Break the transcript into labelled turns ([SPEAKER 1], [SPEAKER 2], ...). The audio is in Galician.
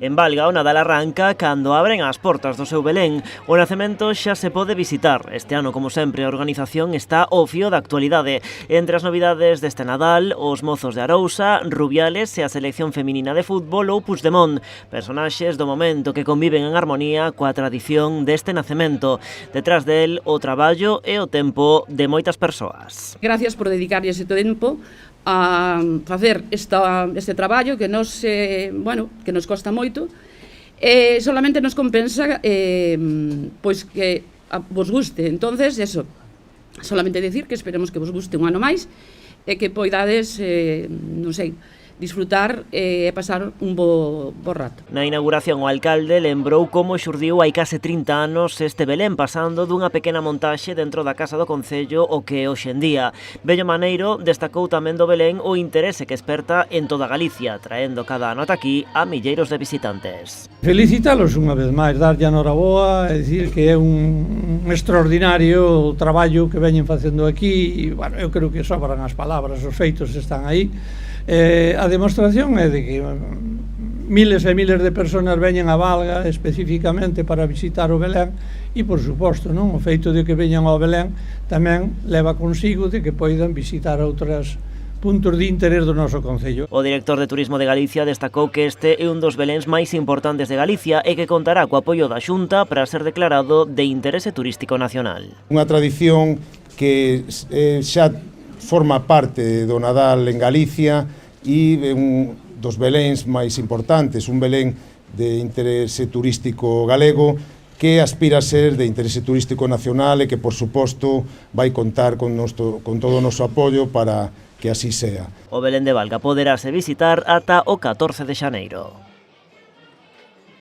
[SPEAKER 1] En Valga, o Nadal arranca cando abren as portas do seu Belén. O nacemento xa se pode visitar. Este ano, como sempre, a organización está ao fío da actualidade. Entre as novidades deste Nadal, os mozos de Arousa, Rubiales e a selección feminina de fútbol ou Puigdemont, personaxes do momento que conviven en armonía coa tradición deste nacemento. Detrás del, o traballo e o tempo de moitas persoas.
[SPEAKER 2] Gracias por dedicarlle ese tempo a facer este traballo que nos costa moito, solamente nos compensa pois que vos guste. Entonces, eso, solamente decir que esperemos que vos guste un ano máis e que poidades, non sei, disfrutar e pasar un bo rato.
[SPEAKER 1] Na inauguración, o alcalde lembrou como xurdiu hai case 30 anos este Belén, pasando dunha pequena montaxe dentro da Casa do Concello o que hoxe en día. Bello Maneiro destacou tamén do Belén o interese que esperta en toda Galicia, traendo cada ano ata aquí a milleiros de visitantes.
[SPEAKER 3] Felicitalos unha vez máis, darlle a noraboa e dicir que é un extraordinario traballo que veñen facendo aquí e, bueno, eu creo que sobran as palabras, os feitos están aí. A demostración é de que miles e miles de persoas veñen a Valga especificamente para visitar o Belén e, por suposto, non, o feito de que veñan ao Belén tamén leva consigo de que poidan visitar outros puntos de interés do noso concello.
[SPEAKER 1] O director de Turismo de Galicia destacou que este é un dos Beléns máis importantes de Galicia e que contará co apoio da Xunta para ser declarado de interese turístico nacional.
[SPEAKER 4] Unha tradición que xa forma parte do Nadal en Galicia e un dos Beléns máis importantes, un Belén de interese turístico galego que aspira a ser de interese turístico nacional e que, por suposto, vai contar con todo o noso apoio para que así sea.
[SPEAKER 1] O Belén de Valga poderase visitar ata o 14 de xaneiro.